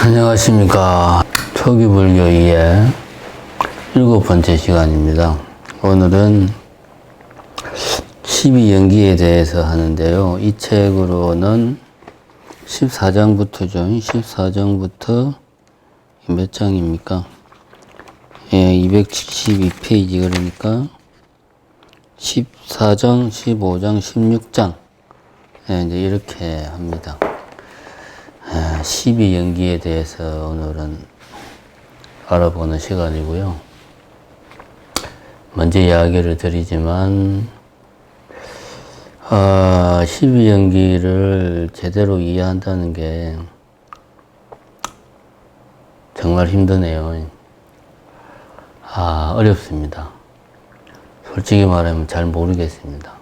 안녕하십니까. 초기불교 2의 7번째 시간입니다. 오늘은 12연기에 대해서 하는데요. 이 책으로는 14장부터죠. 14장부터 몇 장입니까? 예, 272페이지 그러니까 14장, 15장, 16장 예, 이제 이렇게 합니다. 12연기에 대해서 오늘은 알아보는 시간이고요. 먼저 이야기를 드리지만 12연기를 제대로 이해한다는 게 정말 힘드네요. 어렵습니다. 솔직히 말하면 잘 모르겠습니다.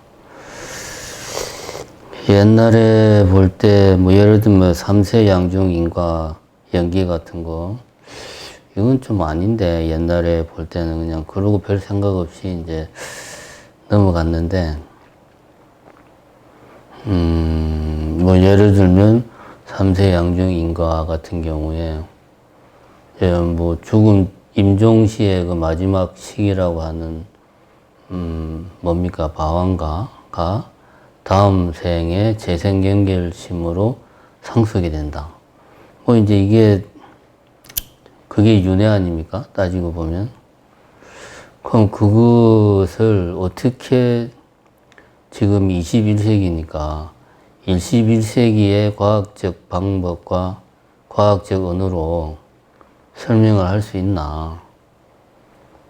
옛날에 볼 때, 예를 들면, 3세 양중인과 연기 같은 거, 이건 좀 아닌데, 옛날에 볼 때는 그냥 그러고 별 생각 없이 이제 넘어갔는데, 예를 들면, 3세 양중인과 같은 경우에, 죽음, 임종시의 그 마지막 시기라고 하는, 뭡니까, 바왕가가 다음 생에 재생경결심으로 상속이 된다. 이제 그게 윤회 아닙니까? 따지고 보면. 그럼 그것을 어떻게 지금 21세기니까 21세기의 과학적 방법과 과학적 언어로 설명을 할 수 있나?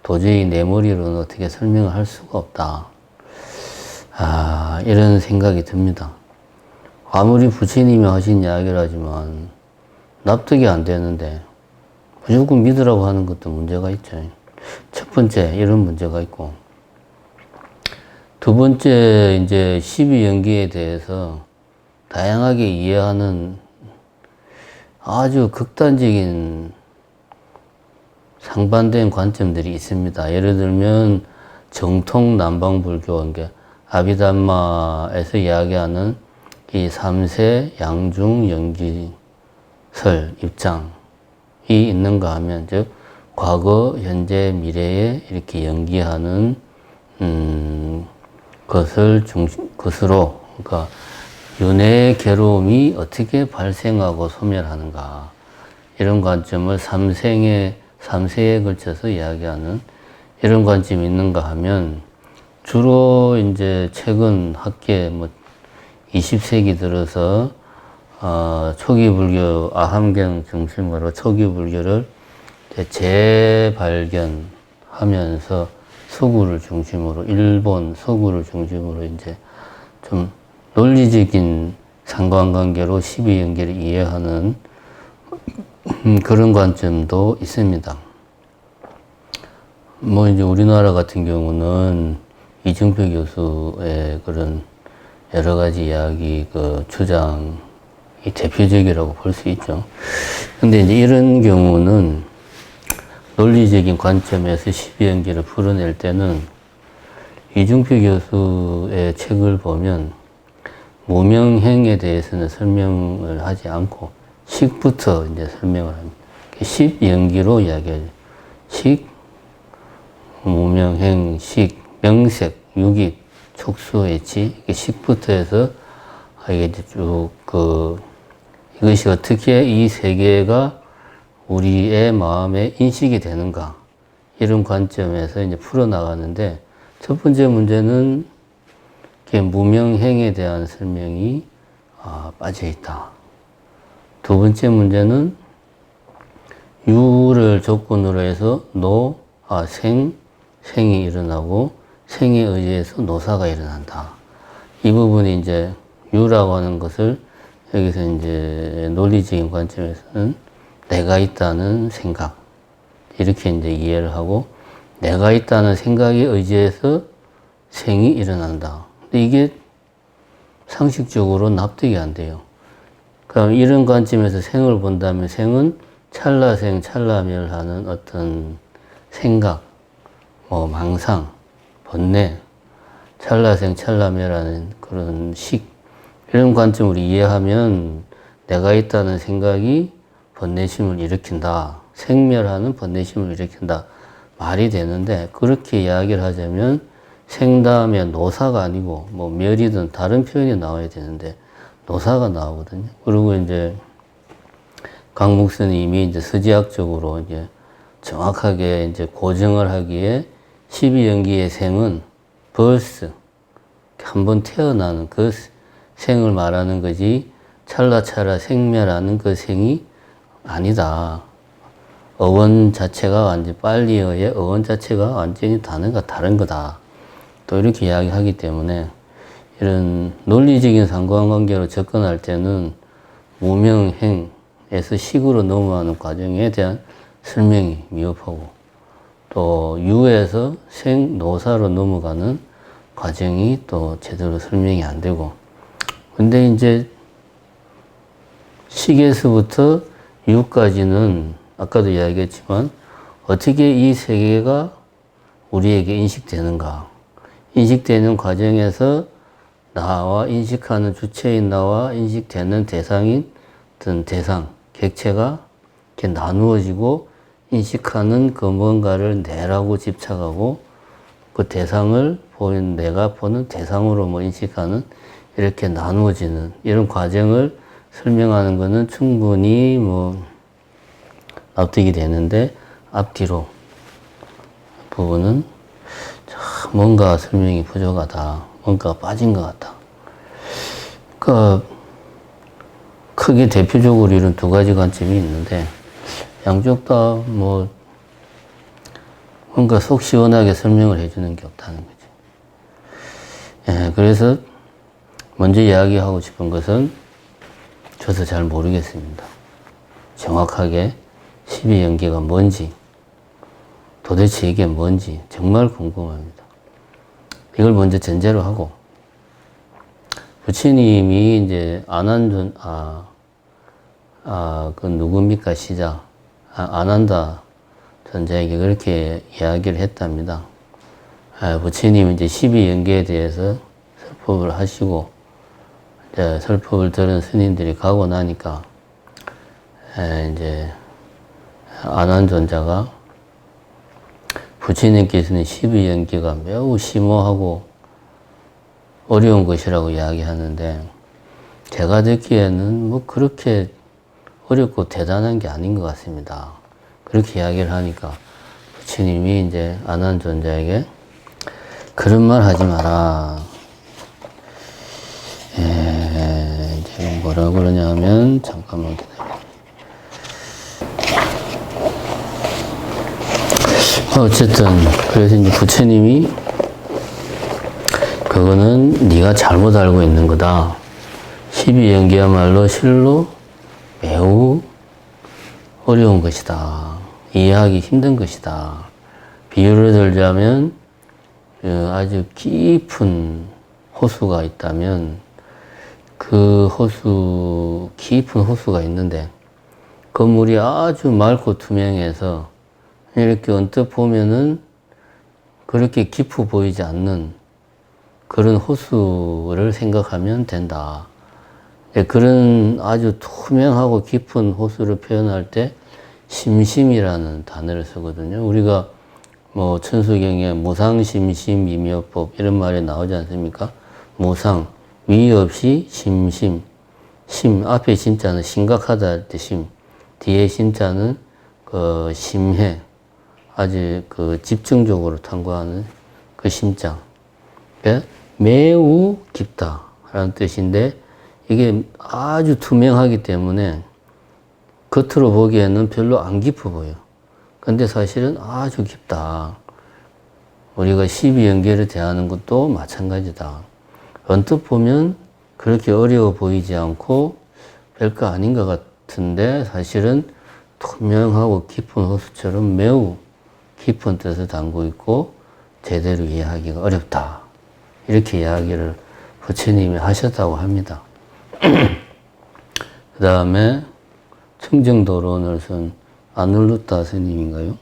도저히 내 머리로는 어떻게 설명을 할 수가 없다. 이런 생각이 듭니다. 아무리 부처님이 하신 이야기라지만 납득이 안 되는데 무조건 믿으라고 하는 것도 문제가 있죠. 첫 번째, 이런 문제가 있고. 두 번째, 이제 12연기에 대해서 다양하게 이해하는 아주 극단적인 상반된 관점들이 있습니다. 예를 들면 정통 남방불교, 아비담마에서 이야기하는 이 3세 양중 연기설 입장이 있는가 하면, 즉 과거, 현재, 미래에 이렇게 연기하는 것으로, 그러니까 윤회의 괴로움이 어떻게 발생하고 소멸하는가, 이런 관점을 3세에 걸쳐서 이야기하는 이런 관점이 있는가 하면, 주로 이제 최근 학계 20세기 들어서 초기 불교 아함경 중심으로 초기 불교를 재발견하면서 서구를 중심으로, 일본 서구를 중심으로 이제 좀 논리적인 상관관계로 12연계를 이해하는 그런 관점도 있습니다. 이제 우리나라 같은 경우는 이정표 교수의 그런 여러 가지 이야기, 주장이 대표적이라고 볼 수 있죠. 근데 이제 이런 경우는 논리적인 관점에서 12연계를 풀어낼 때는 이정표 교수의 책을 보면 무명행에 대해서는 설명을 하지 않고 식부터 이제 설명을 합니다. 10연기로 이야기하죠. 식, 무명행, 식, 명색, 유익, 촉수, 애치, 식부터 해서 이게 쭉 이것이 어떻게 이 세계가 우리의 마음에 인식이 되는가, 이런 관점에서 이제 풀어나가는데, 첫 번째 문제는 무명행에 대한 설명이 빠져 있다. 두 번째 문제는 유를 조건으로 해서 생이 일어나고 생에 의해서 노사가 일어난다. 이 부분이 이제 유라고 하는 것을 여기서 이제 논리적인 관점에서는 내가 있다는 생각, 이렇게 이제 이해를 하고, 내가 있다는 생각에 의지해서 생이 일어난다. 근데 이게 상식적으로 납득이 안 돼요. 그럼 이런 관점에서 생을 본다면 생은 찰나생, 찰나멸하는 어떤 생각, 망상, 번뇌, 찰나생, 찰나멸하는 그런 식, 이런 관점으로 이해하면 내가 있다는 생각이 번뇌심을 일으킨다. 생멸하는 번뇌심을 일으킨다. 말이 되는데 그렇게 이야기를 하자면 생 다음에 노사가 아니고 뭐 멸이든 다른 표현이 나와야 되는데 노사가 나오거든요. 그리고 이제 강목 스님이 이제 서지학적으로 이제 정확하게 이제 고증을 하기에 12연기의 생은 벌스 한번 태어나는 그 생을 말하는 거지 찰나찰나 생멸하는 그 생이 아니다. 어원 자체가 완전히 빨리어의 어원 자체가 완전히 단어가 다른 거다. 또 이렇게 이야기하기 때문에 이런 논리적인 상관관계로 접근할 때는 무명행에서 식으로 넘어가는 과정에 대한 설명이 미흡하고 또 유에서 생노사로 넘어가는 과정이 또 제대로 설명이 안 되고 근데 이제 식에서부터 유까지는 아까도 이야기했지만 어떻게 이 세계가 우리에게 인식되는가 인식되는 과정에서 나와 인식하는 주체인 나와 인식되는 대상인 어떤 대상, 객체가 이렇게 나누어지고 인식하는 그 뭔가를 내라고 집착하고 그 대상을 보는 내가 보는 대상으로 뭐 인식하는 이렇게 나누어지는 이런 과정을 설명하는 것은 충분히 뭐 납득이 되는데 앞뒤로 부분은 뭔가 설명이 부족하다. 뭔가 빠진 것 같다. 그러니까 크게 대표적으로 이런 두 가지 관점이 있는데 양쪽 다 뭐 뭔가 속 시원하게 설명을 해주는 게 없다는 거죠. 예, 그래서 먼저 이야기하고 싶은 것은 저도 잘 모르겠습니다. 정확하게 12연계가 뭔지 도대체 이게 뭔지 정말 궁금합니다. 이걸 먼저 전제로 하고 부처님이 이제 그 누굽니까 시자 아난다 전자에게 그렇게 이야기를 했답니다. 부처님이 이제 12연계에 대해서 설법을 하시고 이제 설법을 들은 스님들이 가고 나니까 이제 아난존자가 부처님께서는 12연계가 매우 심오하고 어려운 것이라고 이야기하는데 제가 듣기에는 뭐 그렇게 어렵고 대단한 게 아닌 것 같습니다. 그렇게 이야기를 하니까 부처님이 이제 아난존자에게 그런 말 하지 마라. 이제 뭐라고 그러냐면 잠깐만 기다려. 어쨌든 그래서 이제 부처님이 그거는 네가 잘못 알고 있는 거다. 12연계야말로 실로 매우 어려운 것이다. 이해하기 힘든 것이다. 비유를 들자면 아주 깊은 호수가 있다면 그 호수, 깊은 호수가 있는데 그 물이 아주 맑고 투명해서 이렇게 언뜻 보면은 그렇게 깊어 보이지 않는 그런 호수를 생각하면 된다. 그런 아주 투명하고 깊은 호수를 표현할 때 심심이라는 단어를 쓰거든요. 우리가 뭐 천수경에 무상심심이묘법 이런 말이 나오지 않습니까? 무상, 위 없이 심심, 심, 앞에 심자는 심각하다 할 때 심, 뒤에 심자는 그 심해, 아주 그 집중적으로 탐구하는 그 심자. 그러니까 매우 깊다라는 뜻인데 이게 아주 투명하기 때문에 겉으로 보기에는 별로 안 깊어 보여. 근데 사실은 아주 깊다. 우리가 12연계를 대하는 것도 마찬가지다. 언뜻 보면 그렇게 어려워 보이지 않고 별거 아닌 것 같은데 사실은 투명하고 깊은 호수처럼 매우 깊은 뜻을 담고 있고 제대로 이해하기가 어렵다. 이렇게 이야기를 부처님이 하셨다고 합니다. 그 다음에 청정도론을 쓴 아눌루타 스님인가요?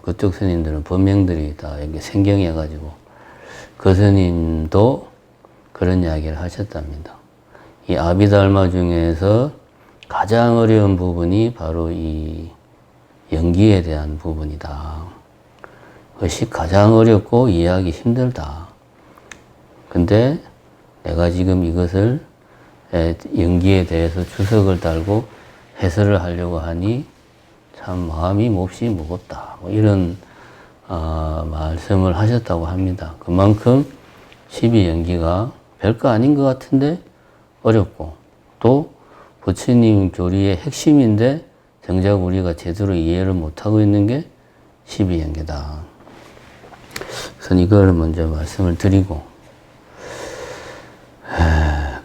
그쪽 스님들은 법명들이 다 이게 생경해가지고 그 스님도 그런 이야기를 하셨답니다. 이 아비달마 중에서 가장 어려운 부분이 바로 이 연기에 대한 부분이다. 그것이 가장 어렵고 이해하기 힘들다. 근데 내가 지금 이것을 연기에 대해서 주석을 달고 해설을 하려고 하니 참 마음이 몹시 무겁다. 뭐 이런 말씀을 하셨다고 합니다. 그만큼 12연기가 별거 아닌 것 같은데 어렵고 또 부처님 교리의 핵심인데 정작 우리가 제대로 이해를 못하고 있는 게 12연계다. 그래서 이걸 먼저 말씀을 드리고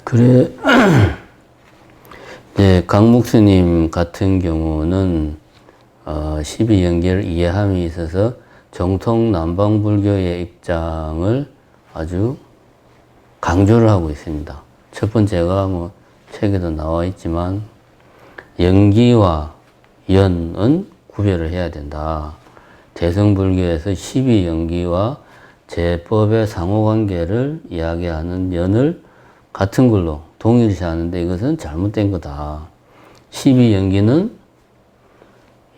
그래 이제 강목스님 같은 경우는 12연계를 이해함에 있어서 정통 남방불교의 입장을 아주 강조를 하고 있습니다. 첫 번째가 뭐 책에도 나와 있지만 연기와 연은 구별을 해야 된다. 대승불교에서 12연기와 제법의 상호관계를 이야기하는 연을 같은 걸로 동일시하는데 이것은 잘못된 거다. 12연기는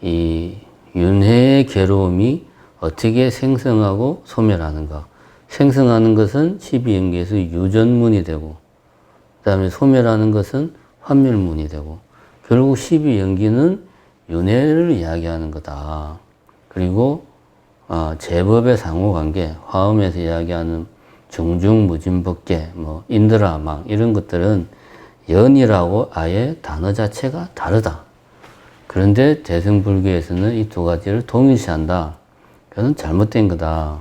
이 윤회의 괴로움이 어떻게 생성하고 소멸하는가. 생성하는 것은 12연기에서 유전문이 되고 그 다음에 소멸하는 것은 환멸문이 되고 결국 12연기는 윤회를 이야기하는 거다. 그리고 제법의 상호관계, 화엄에서 이야기하는 중중무진법계, 뭐 인드라망 이런 것들은 연이라고 아예 단어 자체가 다르다. 그런데 대승불교에서는 이 두 가지를 동일시한다. 그건 잘못된 거다.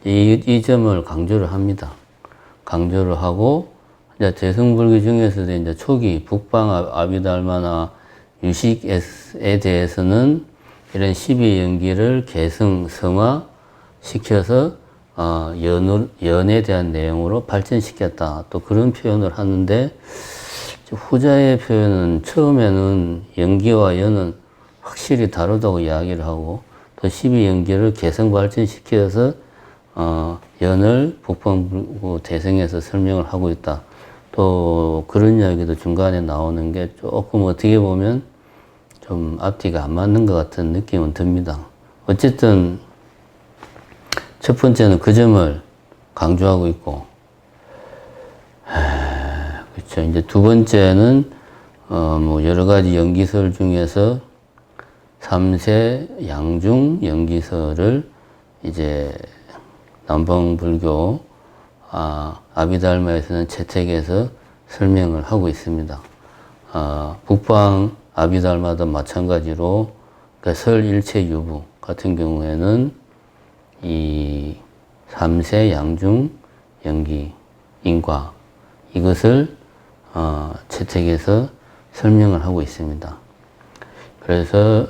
이 점을 강조를 합니다. 강조를 하고 이제 대승불교 중에서도 이제 초기 북방 아비달마나 유식에 대해서는 이런 12연기를 개성, 성화 시켜서 연에 대한 내용으로 발전시켰다. 또 그런 표현을 하는데 후자의 표현은 처음에는 연기와 연은 확실히 다르다고 이야기를 하고 또 12연기를 개성 발전시켜서 연을 북방 대성에서 설명을 하고 있다. 또 그런 이야기도 중간에 나오는 게 조금 어떻게 보면 좀 앞뒤가 안 맞는 것 같은 느낌은 듭니다. 어쨌든 첫 번째는 그 점을 강조하고 있고, 그렇죠. 이제 두 번째는 뭐 여러 가지 연기설 중에서 3세 양중 연기설을 이제 남방불교 아비달마에서는 채택해서 설명을 하고 있습니다. 북방 아비달마도 마찬가지로 그러니까 설일체 유부 같은 경우에는 이 3세 양중 연기 인과 이것을 채택해서 설명을 하고 있습니다. 그래서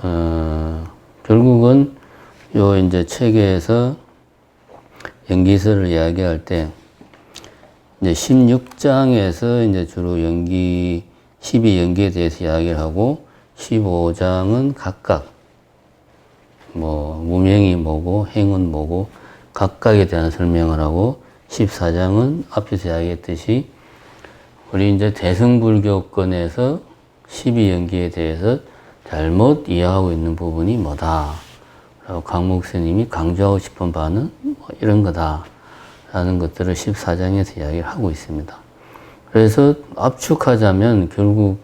결국은 요 이제 책에서 연기설을 이야기할 때 이제 16장에서 이제 주로 연기 12연기에 대해서 이야기를 하고 15장은 각각 뭐 무명이 뭐고 행은 뭐고 각각에 대한 설명을 하고 14장은 앞에서 이야기했듯이 우리 이제 대승불교권에서 12연기에 대해서 잘못 이해하고 있는 부분이 뭐다 라고 강목스님이 강조하고 싶은 바는 뭐 이런 거다 라는 것들을 14장에서 이야기를 하고 있습니다. 그래서 압축하자면 결국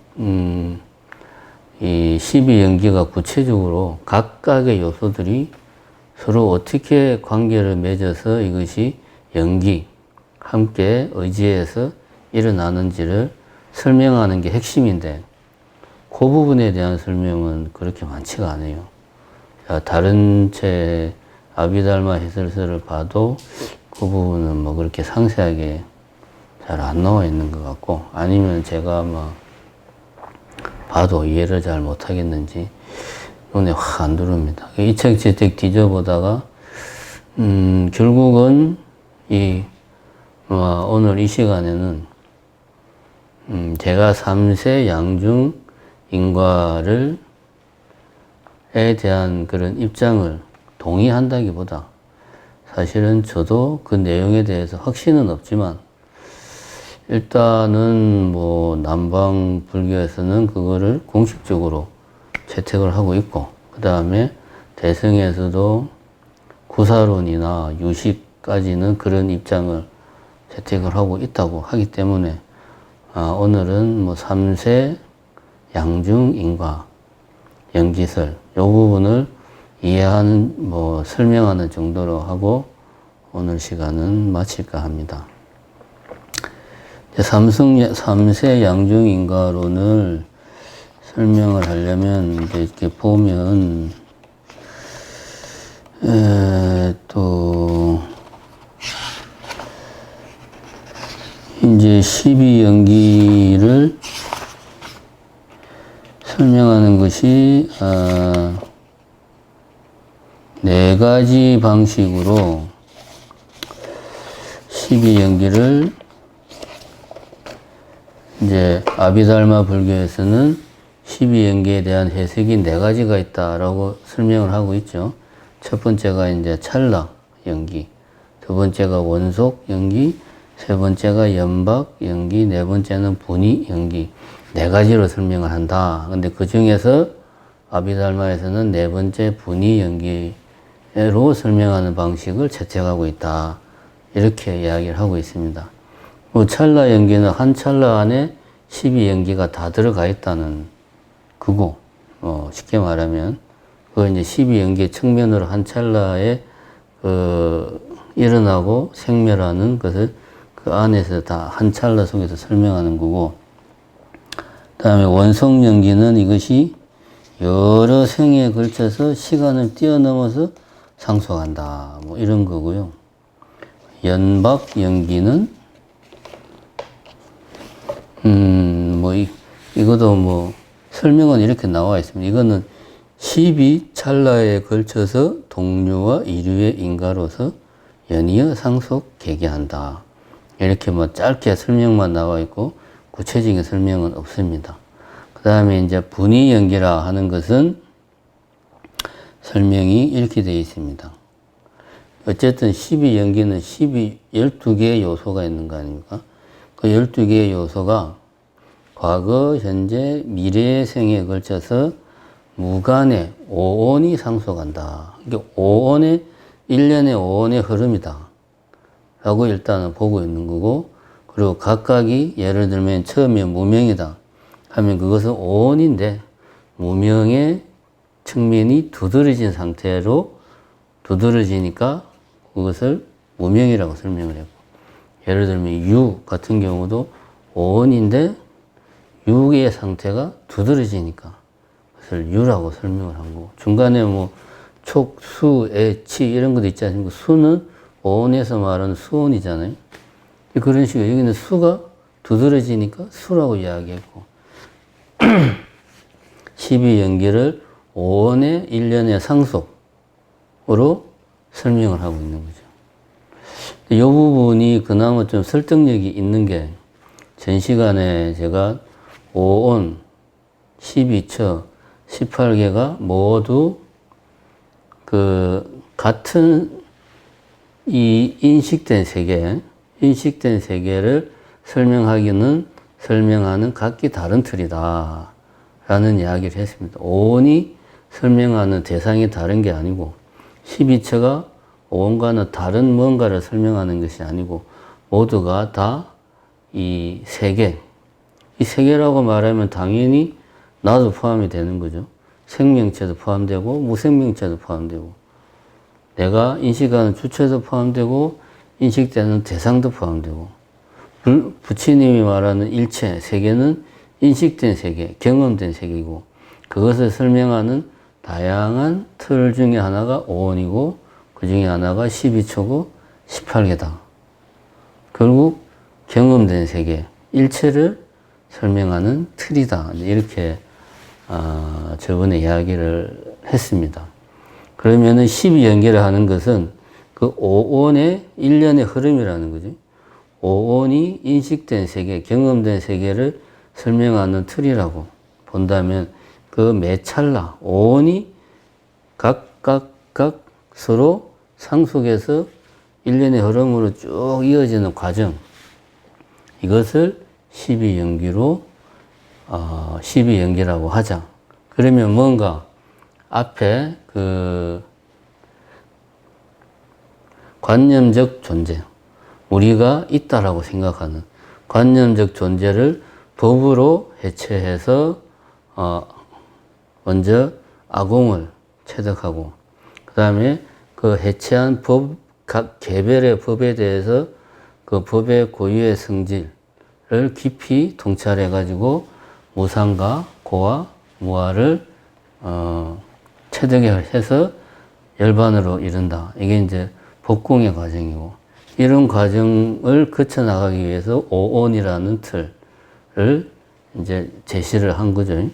이 12연기가 구체적으로 각각의 요소들이 서로 어떻게 관계를 맺어서 이것이 연기, 함께 의지해서 일어나는지를 설명하는 게 핵심인데 그 부분에 대한 설명은 그렇게 많지가 않아요. 다른 제 아비달마 해설서를 봐도 그 부분은 뭐 그렇게 상세하게 잘 안 나와 있는 것 같고 아니면 제가 뭐 봐도 이해를 잘 못하겠는지 눈에 확 안 들어옵니다. 이 책 재택 뒤져보다가 결국은 오늘 이 시간에는 제가 3세 양중 인과를 에 대한 그런 입장을 동의한다기보다 사실은 저도 그 내용에 대해서 확신은 없지만 일단은 뭐 남방 불교에서는 그거를 공식적으로 채택을 하고 있고, 그 다음에 대승에서도 구사론이나 유식까지는 그런 입장을 채택을 하고 있다고 하기 때문에, 오늘은 뭐 3세 양중인과 연기설 요 부분을 이해하는, 뭐 설명하는 정도로 하고 오늘 시간은 마칠까 합니다. 3세 양중인과론을 설명을 하려면 이제 이렇게 보면 또 이제 12연기를 설명하는 것이 네 가지 방식으로 12연기를 이제 아비달마 불교에서는 12연기에 대한 해석이 네 가지가 있다라고 설명을 하고 있죠. 첫 번째가 이제 찰나 연기, 두 번째가 원속 연기, 세 번째가 연박 연기, 네 번째는 분위 연기. 네 가지로 설명을 한다. 근데 그 중에서 아비달마에서는 네 번째 분위 연기로 설명하는 방식을 채택하고 있다. 이렇게 이야기를 하고 있습니다. 뭐 찰나 연기는 한 찰나 안에 12연기가 다 들어가 있다는 그거. 쉽게 말하면 그 이제 12연기의 측면으로 한 찰나에 일어나고 생멸하는 것을 그 안에서 다 한 찰나 속에서 설명하는 거고, 그 다음에 원속 연기는 이것이 여러 생에 걸쳐서 시간을 뛰어넘어서 상속한다. 뭐 이런 거고요. 연박 연기는 이것도 뭐 설명은 이렇게 나와 있습니다. 이거는 12찰나에 걸쳐서 동류와 이류의 인가로서 연이어 상속 계계한다. 이렇게 뭐 짧게 설명만 나와 있고 구체적인 설명은 없습니다. 그 다음에 이제 분위 연기라 하는 것은 설명이 이렇게 되어 있습니다. 어쨌든 12연기는 12개의 요소가 있는 거 아닙니까? 그 12개의 요소가 과거, 현재, 미래의 생에 걸쳐서 무간의 오온이 상속한다. 이게 1년의 5원의 흐름이다. 라고 일단은 보고 있는 거고, 그리고 각각이 예를 들면 처음에 무명이다 하면 그것은 5원인데 무명의 측면이 두드러진 상태로 두드러지니까 그것을 무명이라고 설명을 했고, 예를 들면 유 같은 경우도 5원인데 유의 상태가 두드러지니까 그것을 유라고 설명을 한 거고, 중간에 뭐 촉, 수, 애, 치 이런 것도 있지 않습니까? 수는 5원에서 말하는 수원이잖아요. 그런 식으로 여기는 수가 두드러지니까 수라고 이야기했고 12연기를 5원의 1년의 상속으로 설명을 하고 있는 거죠. 이 부분이 그나마 좀 설득력이 있는 게, 전 시간에 제가 5온, 12처, 18개가 모두 같은 이 인식된 세계를 설명하는 각기 다른 틀이다 라는 이야기를 했습니다. 5원이 설명하는 대상이 다른 게 아니고 12처가 5원과는 다른 뭔가를 설명하는 것이 아니고 모두가 다 이 세계, 이 세계라고 말하면 당연히 나도 포함이 되는 거죠. 생명체도 포함되고 무생명체도 포함되고, 내가 인식하는 주체도 포함되고 인식되는 대상도 포함되고, 부처님이 말하는 일체, 세계는 인식된 세계, 경험된 세계이고, 그것을 설명하는 다양한 틀 중에 하나가 5원이고 그 중에 하나가 12초고 18개다. 결국 경험된 세계, 일체를 설명하는 틀이다. 이렇게 저번에 이야기를 했습니다. 그러면은 12연계를 하는 것은 그 5원의 1년의 흐름이라는 거죠. 5원이 인식된 세계, 경험된 세계를 설명하는 틀이라고 본다면 그 매 찰나 5원이 각각 서로 상속해서 1년의 흐름으로 쭉 이어지는 과정, 이것을 12연기로 12연기라고 하자. 그러면 뭔가 앞에 그 관념적 존재, 우리가 있다라고 생각하는 관념적 존재를 법으로 해체해서 먼저 아공을 체득하고, 그 다음에 그 해체한 법, 각 개별의 법에 대해서 그 법의 고유의 성질을 깊이 통찰해가지고 무상과 고와 무아를 체득해서 열반으로 이룬다. 이게 이제 법공의 과정이고, 이런 과정을 거쳐 나가기 위해서 오온이라는 틀을 이제 제시를 한 거죠.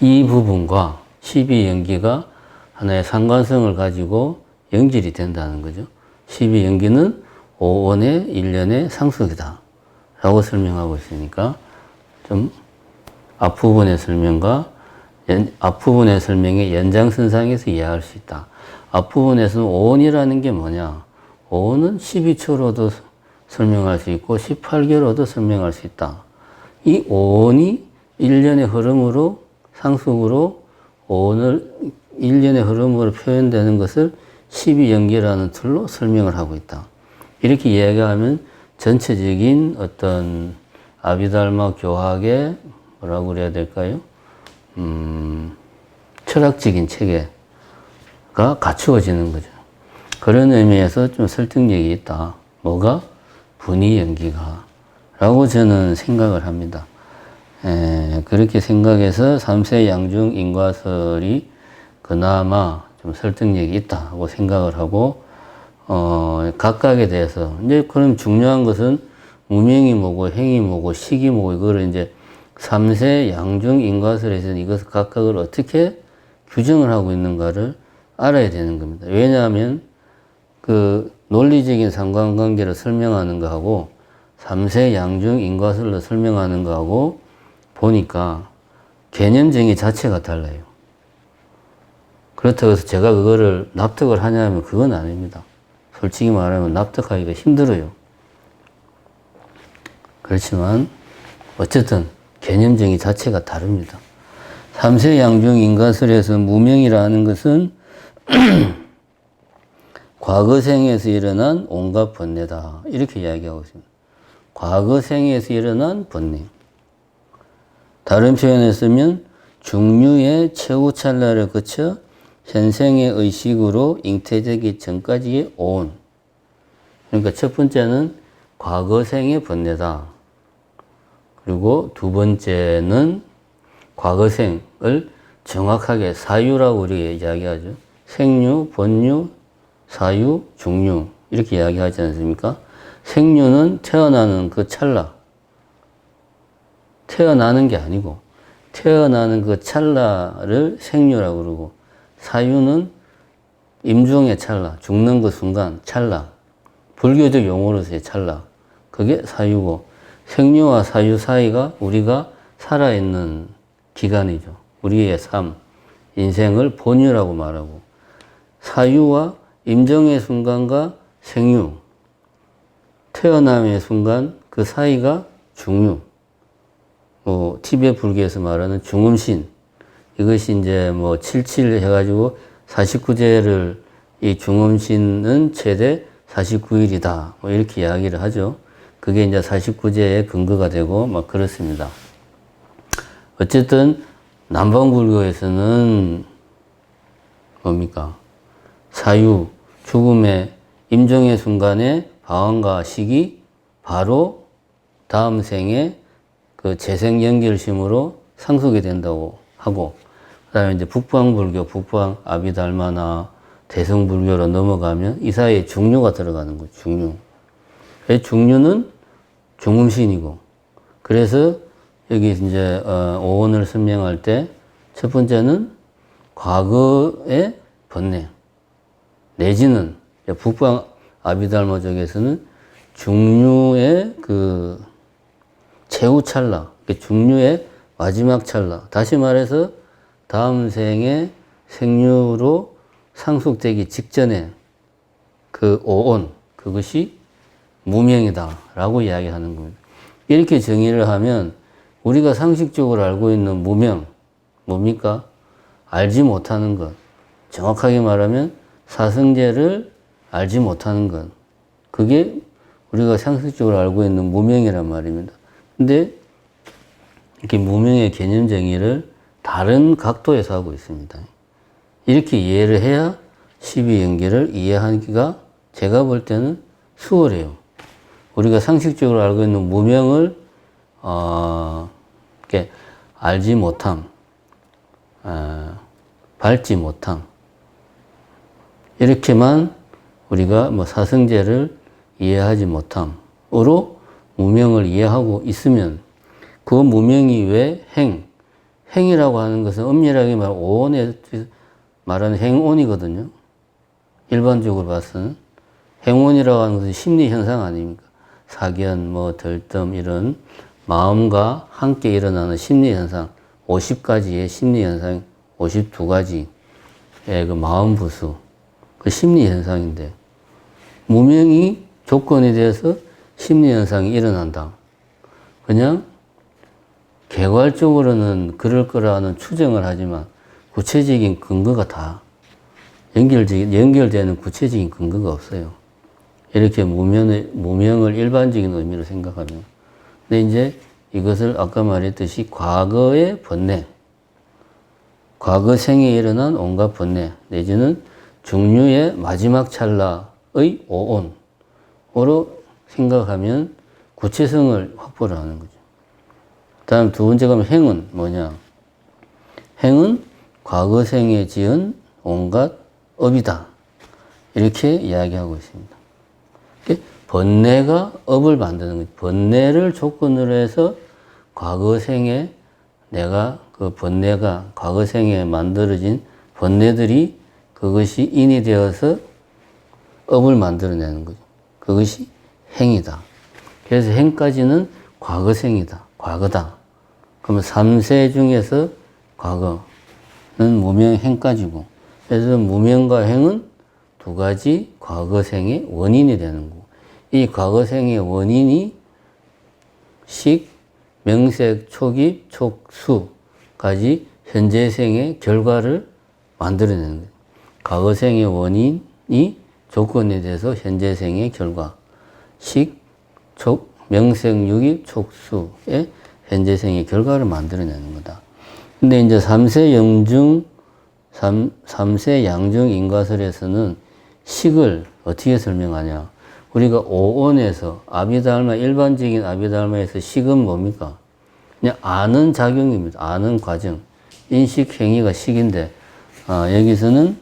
이 부분과 12연기가 하나의 상관성을 가지고 연결이 된다는 거죠. 12연기는 5원의 1년의 상속이다 라고 설명하고 있으니까 좀 앞부분의 설명과 앞부분의 설명의 연장선상에서 이해할 수 있다. 앞부분에서는 5원이라는 게 뭐냐? 5원은 12초로도 설명할 수 있고 18개로도 설명할 수 있다. 이 5원이 1년의 흐름으로 상속으로 5원을 1년의 흐름으로 표현되는 것을 12연기라는 틀로 설명을 하고 있다. 이렇게 이야기하면 전체적인 어떤 아비달마 교학의 뭐라고 그래야 될까요? 철학적인 체계가 갖추어지는 거죠. 그런 의미에서 좀 설득력이 있다. 뭐가? 분위연기가 라고 저는 생각을 합니다. 그렇게 생각해서 3세 양중 인과설이 그나마 좀 설득력이 있다고 생각을 하고, 각각에 대해서, 이제 그럼 중요한 것은 무명이 뭐고, 행이 뭐고, 식이 뭐고, 이거를 이제 3세 양중 인과설에서는 이것을 각각을 어떻게 규정을 하고 있는가를 알아야 되는 겁니다. 왜냐하면 그 논리적인 상관관계를 설명하는 거하고 3세 양중 인과설로 설명하는 거하고 보니까 개념 정의 자체가 달라요. 그렇다고 해서 제가 그거를 납득을 하냐면 그건 아닙니다. 솔직히 말하면 납득하기가 힘들어요. 그렇지만 어쨌든 개념 정의 자체가 다릅니다. 3세 양중 인과설에서 무명이라는 것은 과거생에서 일어난 온갖 번뇌다. 이렇게 이야기하고 있습니다. 과거생에서 일어난 번뇌. 다른 표현을 쓰면 중류의 최후 찰나를 거쳐 현생의 의식으로 잉태되기 전까지의 온. 그러니까 첫 번째는 과거생의 번뇌다. 그리고 두 번째는 과거생을 정확하게 사유라고 우리가 이야기하죠. 생류, 번류, 사유, 중류 이렇게 이야기하지 않습니까? 생류는 태어나는 그 찰나. 태어나는 게 아니고 태어나는 그 찰나를 생류라고 그러고, 사유는 임종의 찰나, 죽는 그 순간 찰나. 불교적 용어로서의 찰나. 그게 사유고, 생류와 사유 사이가 우리가 살아있는 기간이죠. 우리의 삶, 인생을 본유라고 말하고, 사유와 임종의 순간과 생유, 태어남의 순간 그 사이가 중유. 티베트 불교에서 말하는 중음신. 이것이 이제 77 해가지고 49제를 이 중음신은 최대 49일이다. 이렇게 이야기를 하죠. 그게 이제 49제의 근거가 되고 막 그렇습니다. 어쨌든 남방불교에서는 뭡니까? 사유, 죽음의 임종의 순간에 방황과 식이 바로 다음 생에 그 재생 연결심으로 상속이 된다고 하고, 그 다음에 이제 북방불교, 북방 아비달마나 대성불교로 넘어가면 이 사이에 중류가 들어가는 거죠. 중류. 중류는 중음신이고, 그래서 여기 이제 오원을 설명할 때 첫 번째는 과거의 번뇌, 내지는 북방 아비달마 쪽에서는 중류의 그 최후 찰나, 중류의 마지막 찰나. 다시 말해서 다음 생에 생류로 상속되기 직전에 그 오온, 그것이 무명이다 라고 이야기하는 겁니다. 이렇게 정의를 하면 우리가 상식적으로 알고 있는 무명, 뭡니까? 알지 못하는 것. 정확하게 말하면 사성제를 알지 못하는 것. 그게 우리가 상식적으로 알고 있는 무명이란 말입니다. 근데 이렇게 무명의 개념 정의를 다른 각도에서 하고 있습니다. 이렇게 이해를 해야 12연계를 이해하기가 제가 볼 때는 수월해요. 우리가 상식적으로 알고 있는 무명을 이렇게 알지 못함, 밟지 못함, 이렇게만 우리가 뭐 사성제를 이해하지 못함으로 무명을 이해하고 있으면 그 무명이 왜 행이라고 하는 것은 엄밀하게 말하면 오온에 말하는 행온이거든요. 일반적으로 봐서는 행온이라고 하는 것은 심리 현상 아닙니까? 사견, 뭐 들뜸 이런 마음과 함께 일어나는 심리 현상, 50가지의 심리 현상, 52가지의 그 마음 부수, 그 심리 현상인데 무명이 조건에 대해서 심리 현상이 일어난다. 그냥 개괄적으로는 그럴 거라는 추정을 하지만 구체적인 근거가 다 연결되는 구체적인 근거가 없어요. 이렇게 무명을 일반적인 의미로 생각하면. 근데 이제 이것을 아까 말했듯이 과거의 번뇌, 과거 생에 일어난 온갖 번뇌, 내지는 중류의 마지막 찰나의 오온으로 생각하면 구체성을 확보를 하는 거죠. 다음 두 번째 가면 행은 뭐냐? 행은 과거 생에 지은 온갖 업이다. 이렇게 이야기하고 있습니다. 번뇌가 업을 만드는 거죠. 번뇌를 조건으로 해서 과거 생에 내가 그 번뇌가 과거 생에 만들어진 번뇌들이 그것이 인이 되어서 업을 만들어내는 거죠. 그것이 행이다. 그래서 행까지는 과거생이다. 과거다. 그러면 3세 중에서 과거는 무명 행까지고, 그래서 무명과 행은 두 가지 과거생의 원인이 되는 거고, 이 과거생의 원인이 식, 명색, 촉입, 촉수까지 현재생의 결과를 만들어내는 거예요. 과거생의 원인이 조건에 대해서 현재생의 결과, 식, 촉, 명색, 유입, 촉수의 현재생의 결과를 만들어내는 거다. 근데 이제 3세 양중 인과설에서는 식을 어떻게 설명하냐. 우리가 오온에서 아비달마, 일반적인 아비달마에서 식은 뭡니까? 그냥 아는 작용입니다. 아는 과정. 인식, 행위가 식인데, 여기서는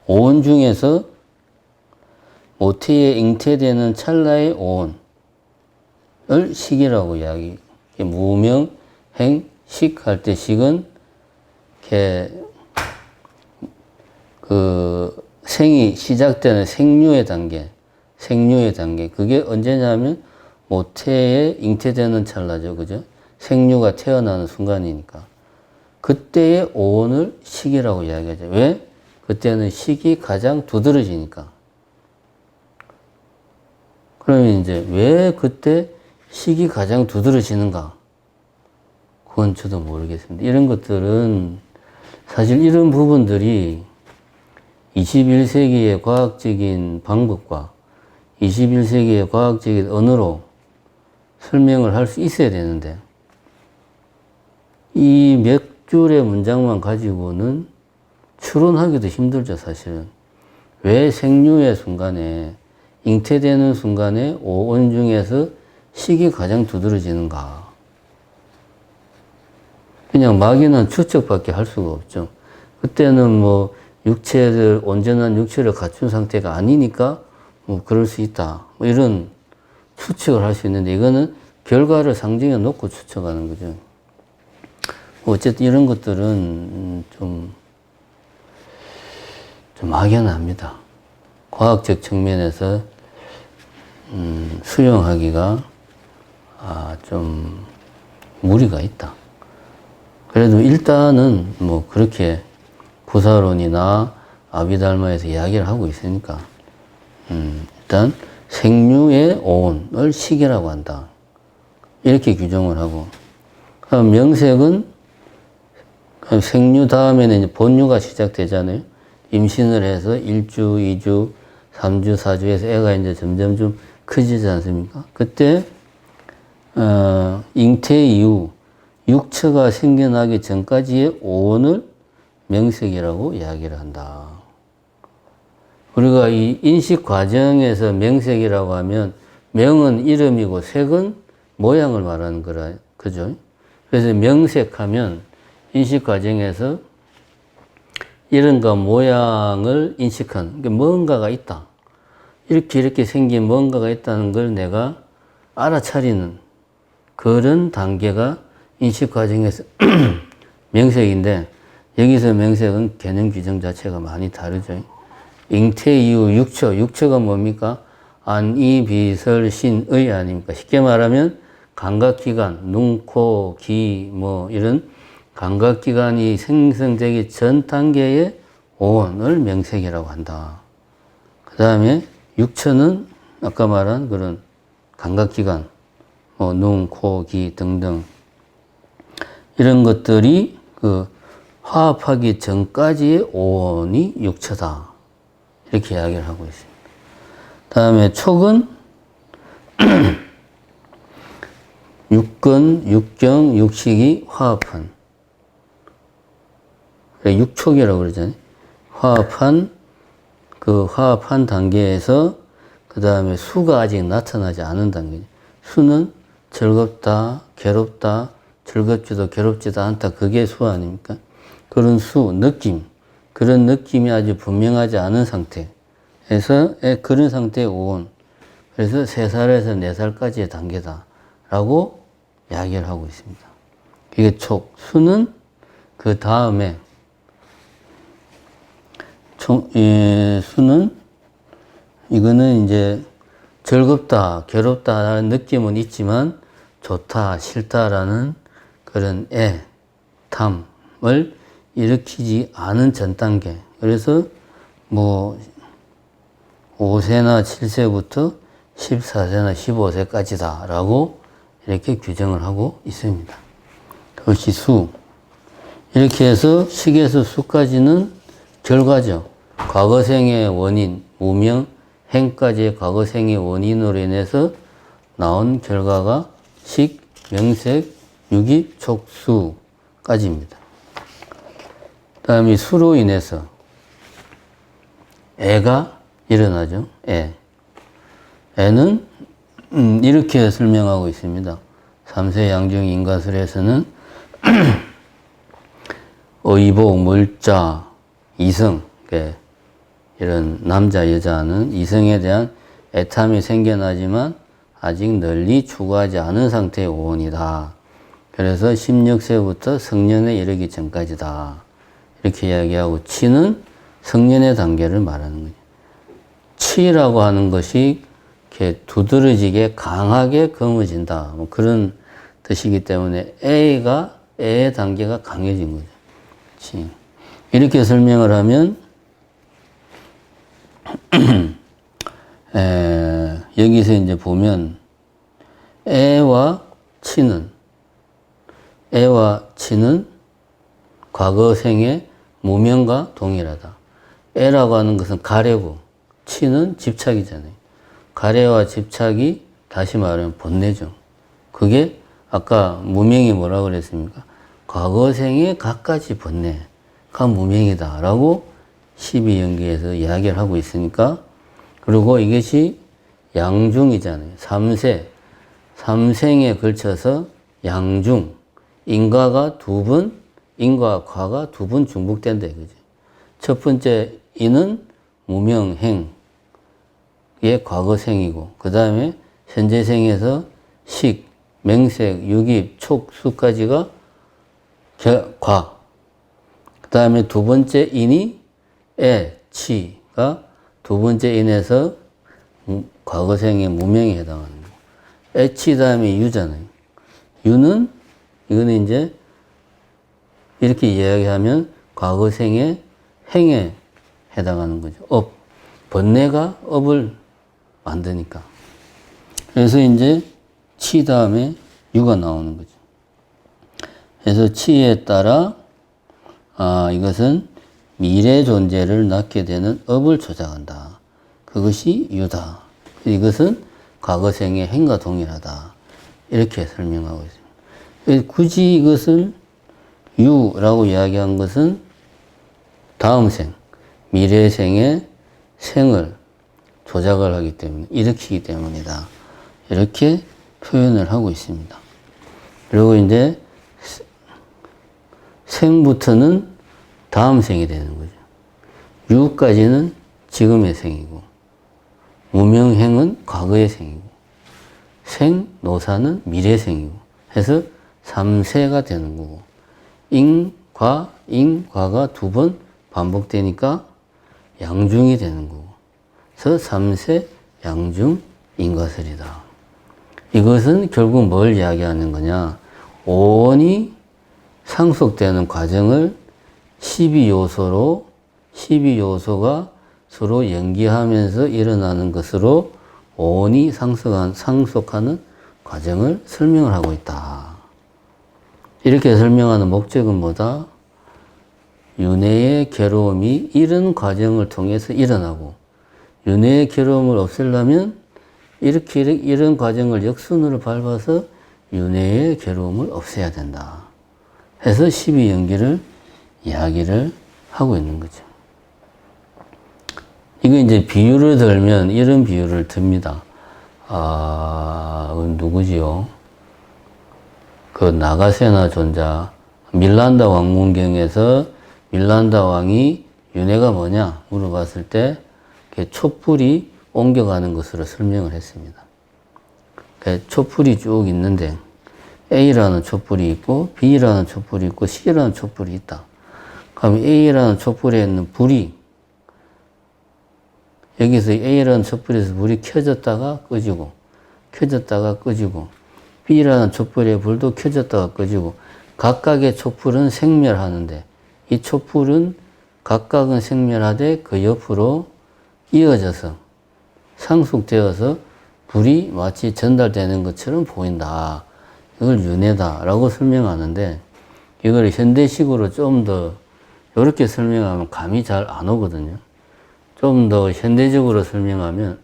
오온 중에서 모태에 잉태되는 찰나의 오온을 식이라고 이야기. 무명, 행, 식 할 때 식은 그 생이 시작되는 생류의 단계. 그게 언제냐면 모태에 잉태되는 찰나죠. 그죠? 생류가 태어나는 순간이니까. 그때의 오온을 식이라고 이야기하죠. 왜? 그때는 식이 가장 두드러지니까. 그러면 이제 왜 그때 식이 가장 두드러지는가? 그건 저도 모르겠습니다. 이런 것들은 사실 이런 부분들이 21세기의 과학적인 방법과 21세기의 과학적인 언어로 설명을 할 수 있어야 되는데 이 몇 줄의 문장만 가지고는 추론하기도 힘들죠, 사실은. 왜 생류의 순간에, 잉태되는 순간에 오온 중에서 식이 가장 두드러지는가? 그냥 막연한 추측밖에 할 수가 없죠. 그때는 뭐 온전한 육체를 갖춘 상태가 아니니까 뭐 그럴 수 있다. 뭐 이런 추측을 할 수 있는데 이거는 결과를 상정해 놓고 추측하는 거죠. 어쨌든 이런 것들은 좀 막연합니다. 과학적 측면에서 수용하기가 좀 무리가 있다. 그래도 일단은 뭐 그렇게 부사론이나 아비달마에서 이야기를 하고 있으니까 일단 생류의 오온을 시기라고 한다. 이렇게 규정을 하고, 그럼 명색은 생류 다음에는 이제 본류가 시작되잖아요. 임신을 해서 1주, 2주, 3주, 4주에서 애가 이제 점점 좀 커지지 않습니까? 그때, 잉태 이후 육처가 생겨나기 전까지의 오온을 명색이라고 이야기를 한다. 우리가 이 인식 과정에서 명색이라고 하면 명은 이름이고 색은 모양을 말하는 거라, 그죠? 그래서 명색하면 인식 과정에서 이름과 모양을 인식한, 그러니까 뭔가가 있다. 이렇게 생긴 뭔가가 있다는 걸 내가 알아차리는 그런 단계가 인식 과정에서 명색인데, 여기서 명색은 개념 규정 자체가 많이 다르죠. 잉태 이후 육처가 뭡니까? 안, 이, 비, 설, 신, 의 아닙니까? 쉽게 말하면 감각기관, 눈, 코, 귀, 뭐 이런 감각기관이 생성되기 전 단계의 오온을 명색이라고 한다. 그 다음에 육처는 아까 말한 그런 감각기관, 뭐 눈, 코, 귀 등등 이런 것들이 그 화합하기 전까지의 오온이 육처다. 이렇게 이야기를 하고 있습니다. 다음에 촉은 육근, 육경, 육식이 화합한, 육촉이라고 그러잖아요. 화합한 단계에서 그 다음에 수가 아직 나타나지 않은 단계죠. 수는 즐겁다, 괴롭다, 즐겁지도 괴롭지도 않다. 그게 수 아닙니까? 그런 수, 느낌. 그런 느낌이 아주 분명하지 않은 상태에서 그런 상태의 오온. 그래서 3살에서 4살까지의 단계다라고 이야기를 하고 있습니다. 이게 촉. 수는 그 다음에 수는 이거는 이제 즐겁다, 괴롭다라는 느낌은 있지만 좋다, 싫다라는 그런 탐을 일으키지 않은 전 단계. 그래서 뭐 5세나 7세부터 14세나 15세까지다라고 이렇게 규정을 하고 있습니다. 그것이 수. 이렇게 해서 식에서 수까지는 결과죠. 과거생의 원인, 무명, 행까지의 과거생의 원인으로 인해서 나온 결과가 식, 명색, 유기, 촉, 수까지입니다. 그 다음에 수로 인해서 애가 일어나죠. 애는 이렇게 설명하고 있습니다. 3세 양중 인과설에서는 의복, 물자, 이성, 이런 남자, 여자는 이성에 대한 애탐이 생겨나지만 아직 널리 추구하지 않은 상태의 오온이다. 그래서 16세부터 성년에 이르기 전까지다. 이렇게 이야기하고, 치는 성년의 단계를 말하는 거죠. 치라고 하는 것이 이렇게 두드러지게 강하게 검어진다. 뭐 그런 뜻이기 때문에 애의 단계가 강해진 거죠. 치. 이렇게 설명을 하면 여기서 이제 보면 애와 치는 과거생의 무명과 동일하다. 애라고 하는 것은 가래고 치는 집착이잖아요. 가래와 집착이 다시 말하면 번뇌죠. 그게 아까 무명이 뭐라고 그랬습니까? 과거생의 갖가지 번뇌가 무명이다 라고 12연기에서 이야기를 하고 있으니까, 그리고 이것이 양중이잖아요. 3생에 걸쳐서 양중, 인과가 과가 두 번 중복된다 이거죠. 첫 번째 인은 무명행의 과거생이고, 그 다음에 현재생에서 식, 명색, 유깁, 촉, 수까지가 과. 그 다음에 두 번째 인이 치가 두 번째 인에서 과거생의 무명에 해당하는 거예요. 치 다음에 유잖아요. 이거는 이제 이렇게 이야기하면 과거생의 행에 해당하는 거죠. 번뇌가 업을 만드니까. 그래서 이제 치 다음에 유가 나오는 거죠. 그래서 치에 따라 이것은 미래 존재를 낳게 되는 업을 조작한다. 그것이 유다. 이것은 과거생의 행과 동일하다. 이렇게 설명하고 있습니다. 굳이 이것을 유라고 이야기한 것은 다음 생, 미래생의 생을 조작을 하기 때문에, 일으키기 때문이다. 이렇게 표현을 하고 있습니다. 그리고 이제 생부터는 다음 생이 되는 거죠. 유까지는 지금의 생이고, 무명행은 과거의 생이고, 생노사는 미래생이고 해서 3세가 되는 거고, 인과가 두 번 반복되니까 양중이 되는 거고, 그래서 3세 양중 인과설이다. 이것은 결국 뭘 이야기하는 거냐? 오온이 상속되는 과정을 12요소가 서로 연기하면서 일어나는 것으로 오온이 상속하는 과정을 설명을 하고 있다. 이렇게 설명하는 목적은 뭐다? 윤회의 괴로움이 이런 과정을 통해서 일어나고, 윤회의 괴로움을 없애려면 이런 과정을 역순으로 밟아서 윤회의 괴로움을 없애야 된다. 해서 12연기를 이야기를 하고 있는 거죠. 이거 이제 비유를 들면 이런 비유를 듭니다. 누구지요? 그 나가세나 존자, 밀란다 왕문경에서 밀란다 왕이 윤회가 뭐냐 물어봤을 때 촛불이 옮겨가는 것으로 설명을 했습니다. 촛불이 쭉 있는데 A라는 촛불이 있고 B라는 촛불이 있고 C라는 촛불이 있다. 그럼 A라는 촛불에 있는 불이 여기서 A라는 촛불에서 불이 켜졌다가 꺼지고 B라는 촛불의 불도 켜졌다가 꺼지고 각각의 촛불은 생멸하는데 이 촛불은 각각은 생멸하되 그 옆으로 이어져서 상속되어서 불이 마치 전달되는 것처럼 보인다. 이걸 윤회다라고 설명하는데 이걸 현대식으로 좀 더 이렇게 설명하면 감이 잘 안 오거든요. 좀 더 현대적으로 설명하면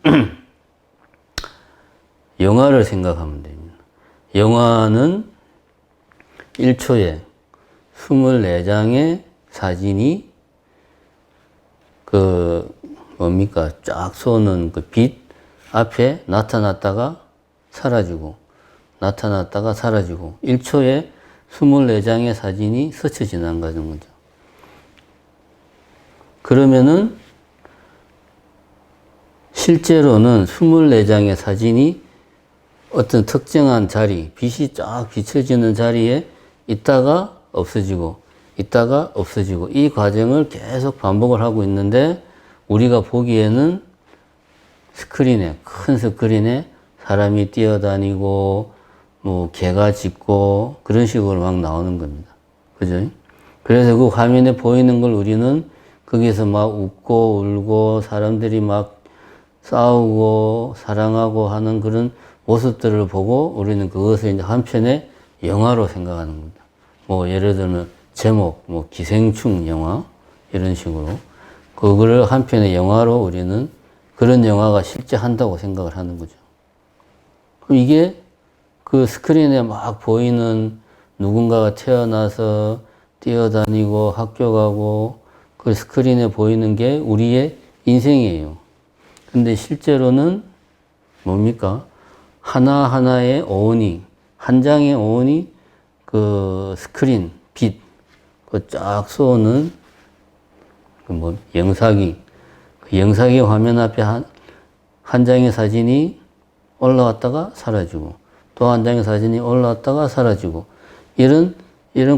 영화를 생각하면 됩니다. 영화는 1초에 24장의 사진이 쫙 쏘는 그 빛 앞에 나타났다가 사라지고 1초에 24장의 사진이 스쳐 지나가는 거죠. 그러면은 실제로는 24장의 사진이 어떤 특정한 자리, 빛이 쫙 비춰지는 자리에 있다가 없어지고 이 과정을 계속 반복을 하고 있는데 우리가 보기에는 큰 스크린에 사람이 뛰어다니고 개가 짖고 그런 식으로 막 나오는 겁니다. 그죠? 그래서 그 화면에 보이는 걸 우리는 거기서 막 웃고 울고 사람들이 막 싸우고 사랑하고 하는 그런 모습들을 보고 우리는 그것을 이제 한편의 영화로 생각하는 겁니다. 예를 들면 제목, 기생충 영화 이런 식으로 그거를 한편의 영화로 우리는 그런 영화가 실제 한다고 생각을 하는 거죠. 그럼 이게 그 스크린에 막 보이는 누군가가 태어나서 뛰어다니고 학교 가고 그 스크린에 보이는 게 우리의 인생이에요. 근데 실제로는 뭡니까? 하나하나의 오온이, 한 장의 오온이 그 스크린, 빛, 그 쫙 쏘는 영상이, 그 영상의 화면 앞에 한 장의 사진이 올라왔다가 사라지고 또 한 장의 사진이 올라왔다가 사라지고 이런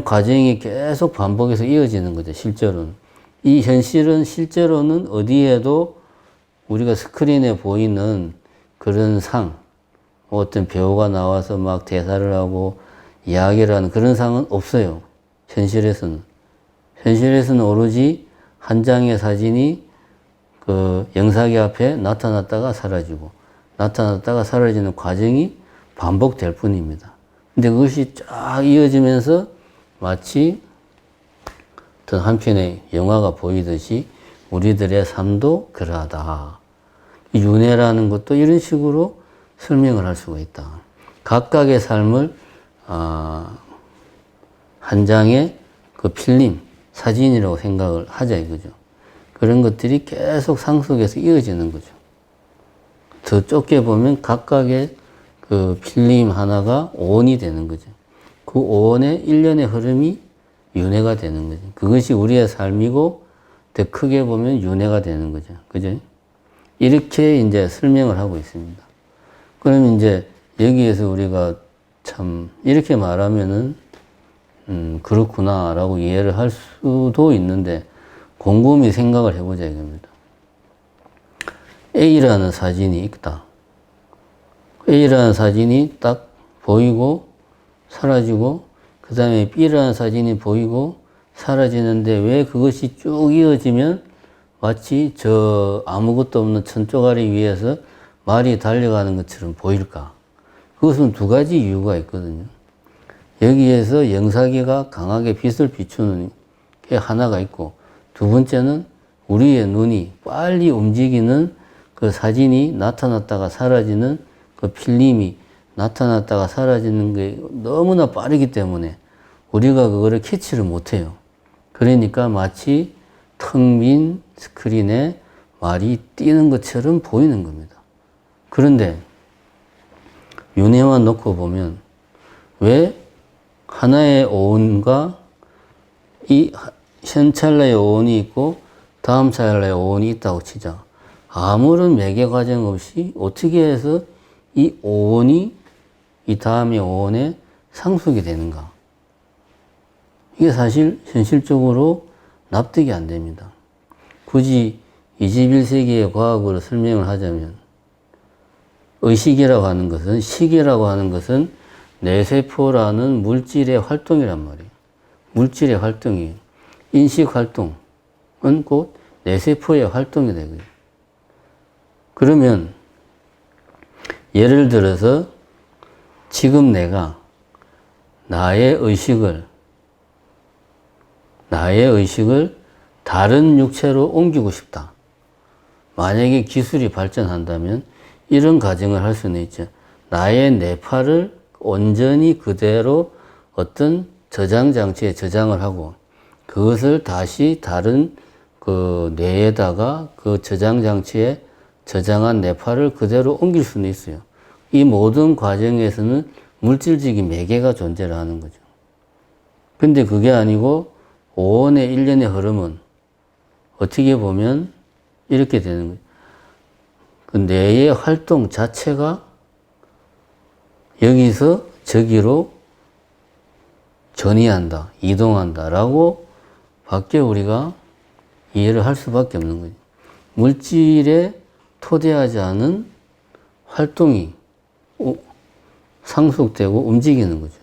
과정이 계속 반복해서 이어지는 거죠. 실제로는. 이 현실은 실제로는 어디에도 우리가 스크린에 보이는 그런 어떤 배우가 나와서 막 대사를 하고 이야기를 하는 그런 상은 없어요. 현실에서는 오로지 한 장의 사진이 그 영상기 앞에 나타났다가 사라지고 나타났다가 사라지는 과정이 반복될 뿐입니다. 근데 그것이 쫙 이어지면서 마치 어떤 한 편의 영화가 보이듯이 우리들의 삶도 그러하다. 윤회라는 것도 이런 식으로 설명을 할 수가 있다. 각각의 삶을 한 장의 그 필름, 사진이라고 생각을 하자 이거죠. 그런 것들이 계속 상속에서 이어지는 거죠. 더 좁게 보면 각각의 그 필름 하나가 오온이 되는 거죠. 그 오온의 일련의 흐름이 윤회가 되는 거죠. 그것이 우리의 삶이고 더 크게 보면 윤회가 되는 거죠. 그죠? 이렇게 이제 설명을 하고 있습니다. 그럼 이제 여기에서 우리가 참 이렇게 말하면은 그렇구나라고 이해를 할 수도 있는데 곰곰이 생각을 해보자 이겁니다. A라는 사진이 있다. A라는 사진이 딱 보이고 사라지고 그 다음에 B라는 사진이 보이고 사라지는데 왜 그것이 쭉 이어지면 마치 저 아무것도 없는 천조가리 위에서 말이 달려가는 것처럼 보일까? 그것은 두 가지 이유가 있거든요. 여기에서 영사기가 강하게 빛을 비추는 게 하나가 있고 두 번째는 우리의 눈이 빨리 움직이는 그 사진이 나타났다가 사라지는 그 필름이 나타났다가 사라지는 게 너무나 빠르기 때문에 우리가 그거를 캐치를 못해요. 그러니까 마치 텅 빈 스크린에 말이 띄는 것처럼 보이는 겁니다. 그런데 윤회만 놓고 보면 왜 하나의 오온과 이 현찰나의 오온이 있고 다음 찰나의 오온이 있다고 치자. 아무런 매개 과정 없이 어떻게 해서 이 오온이 이 다음의 오온에 상속이 되는가? 이게 사실 현실적으로 납득이 안 됩니다. 굳이 21세기의 과학으로 설명을 하자면 의식이라고 하는 것은, 식이라고 하는 것은 뇌세포라는 물질의 활동이란 말이에요. 물질의 활동이에요. 인식 활동은 곧 뇌세포의 활동이 되고요. 그러면 예를 들어서 지금 내가 나의 의식을 다른 육체로 옮기고 싶다. 만약에 기술이 발전한다면 이런 가정을 할 수는 있죠. 나의 뇌파를 온전히 그대로 어떤 저장 장치에 저장을 하고 그것을 다시 다른 그 뇌에다가 그 저장 장치에 저장한 뇌파를 그대로 옮길 수는 있어요. 이 모든 과정에서는 물질적인 매개가 존재를 하는 거죠. 근데 그게 아니고 오온의 일련의 흐름은 어떻게 보면 이렇게 되는 거죠. 그 뇌의 활동 자체가 여기서 저기로 전이한다, 이동한다 라고 밖에 우리가 이해를 할 수밖에 없는 거죠. 물질에 토대하지 않은 활동이 상속되고 움직이는 거죠.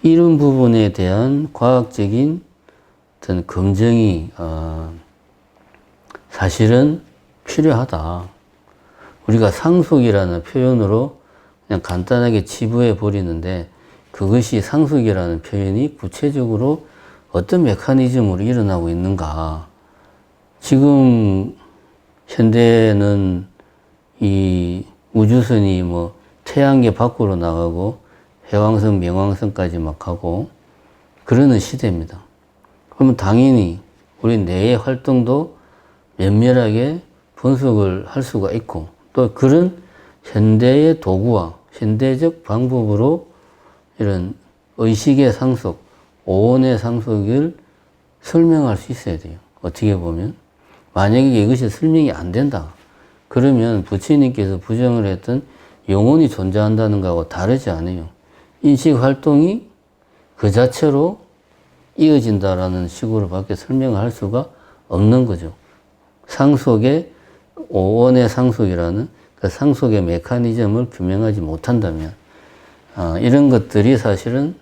이런 부분에 대한 과학적인 어떤 검증이 사실은 필요하다. 우리가 상속이라는 표현으로 그냥 간단하게 치부해 버리는데 그것이 상속이라는 표현이 구체적으로 어떤 메커니즘으로 일어나고 있는가. 지금 현대는 이 우주선이 뭐 태양계 밖으로 나가고 해왕성,冥왕성까지 막 하고 그러는 시대입니다. 그러면 당연히 우리 뇌의 활동도 면밀하게 분석을 할 수가 있고 또 그런 현대의 도구와 현대적 방법으로 이런 의식의 상속, 오온의 상속을 설명할 수 있어야 돼요. 어떻게 보면. 만약에 이것이 설명이 안 된다. 그러면 부처님께서 부정을 했던 영혼이 존재한다는 것하고 다르지 않아요. 인식 활동이 그 자체로 이어진다라는 식으로 밖에 설명을 할 수가 없는 거죠. 상속의 오온의 상속이라는 그 상속의 메커니즘을 규명하지 못한다면 이런 것들이 사실은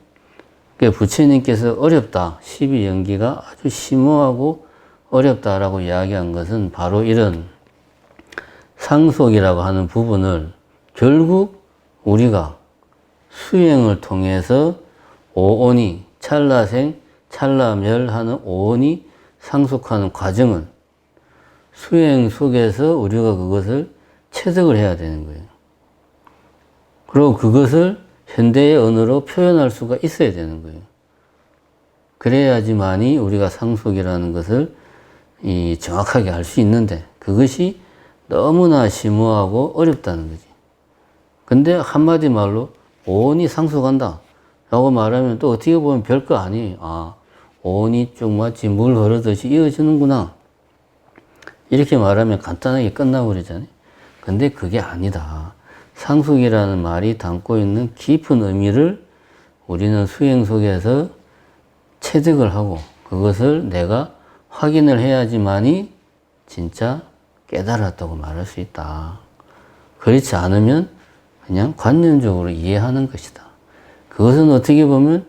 부처님께서 어렵다. 12연기가 아주 심오하고 어렵다라고 이야기한 것은 바로 이런 상속이라고 하는 부분을 결국 우리가 수행을 통해서 오온이 찰나생, 찰나멸하는 오온이 상속하는 과정을 수행 속에서 우리가 그것을 체득을 해야 되는 거예요. 그리고 그것을 현대의 언어로 표현할 수가 있어야 되는 거예요. 그래야지만이 우리가 상속이라는 것을 정확하게 알 수 있는데 그것이 너무나 심오하고 어렵다는 거지. 근데 한마디 말로 오온이 상속한다 라고 말하면 또 어떻게 보면 별거 아니에요. 아, 오온이 쭉 마치 물 흐르듯이 이어지는구나. 이렇게 말하면 간단하게 끝나버리잖아요. 근데 그게 아니다. 상속이라는 말이 담고 있는 깊은 의미를 우리는 수행 속에서 체득을 하고 그것을 내가 확인을 해야지만이 진짜 깨달았다고 말할 수 있다. 그렇지 않으면 그냥 관념적으로 이해하는 것이다. 그것은 어떻게 보면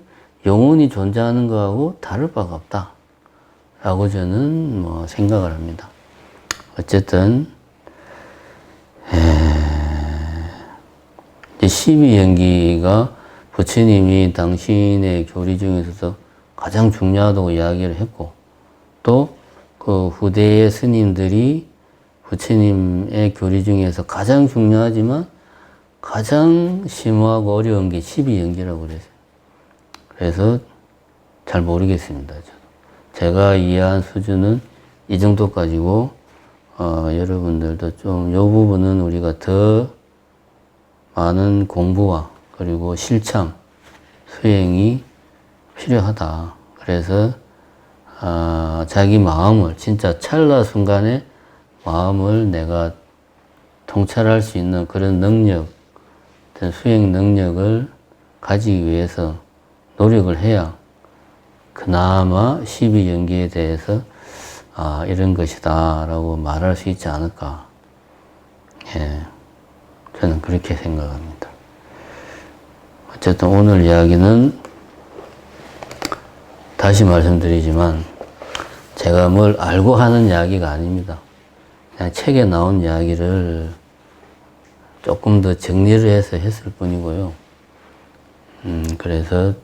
영혼이 존재하는 것하고 다를 바가 없다. 라고 저는 생각을 합니다. 어쨌든 12연기가 부처님이 당신의 교리 중에서도 가장 중요하다고 이야기를 했고 또 그 후대의 스님들이 부처님의 교리 중에서 가장 중요하지만 가장 심오하고 어려운 게 12연기라고 그랬어요. 그래서 잘 모르겠습니다. 저도. 제가 이해한 수준은 이 정도까지고 여러분들도 좀 이 부분은 우리가 더 많은 공부와 그리고 실천, 수행이 필요하다. 그래서 자기 마음을 진짜 찰나 순간에 마음을 내가 통찰할 수 있는 그런 능력, 어떤 수행 능력을 가지기 위해서 노력을 해야 그나마 12연기에 대해서 이런 것이다 라고 말할 수 있지 않을까. 예, 저는 그렇게 생각합니다. 어쨌든 오늘 이야기는 다시 말씀드리지만 제가 뭘 알고 하는 이야기가 아닙니다. 그냥 책에 나온 이야기를 조금 더 정리를 해서 했을 뿐이고요. 그래서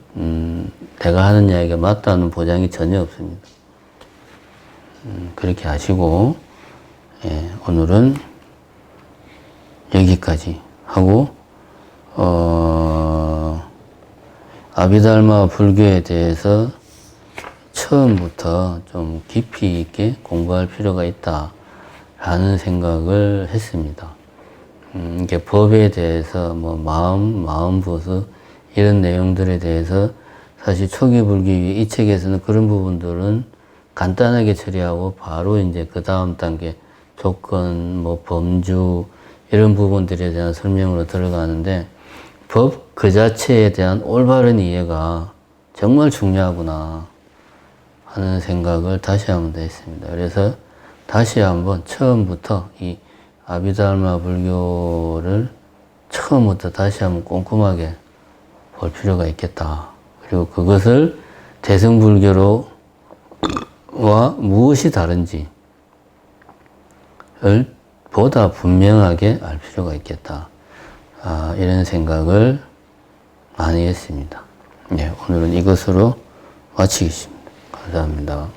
내가 하는 이야기가 맞다는 보장이 전혀 없습니다. 그렇게 하시고 오늘은 여기까지 하고 아비달마 불교에 대해서 처음부터 좀 깊이 있게 공부할 필요가 있다라는 생각을 했습니다. 이게 법에 대해서 마음 보수 이런 내용들에 대해서 사실 초기 불교 이 책에서는 그런 부분들은 간단하게 처리하고 바로 이제 그 다음 단계 조건, 범주 이런 부분들에 대한 설명으로 들어가는데 법 그 자체에 대한 올바른 이해가 정말 중요하구나 하는 생각을 다시 한번 더 했습니다. 그래서 다시 한번 처음부터 이 아비달마 불교를 처음부터 다시 한번 꼼꼼하게 볼 필요가 있겠다. 그리고 그것을 대승불교와 무엇이 다른지를 보다 분명하게 알 필요가 있겠다. 이런 생각을 많이 했습니다. 네, 오늘은 이것으로 마치겠습니다. 감사합니다.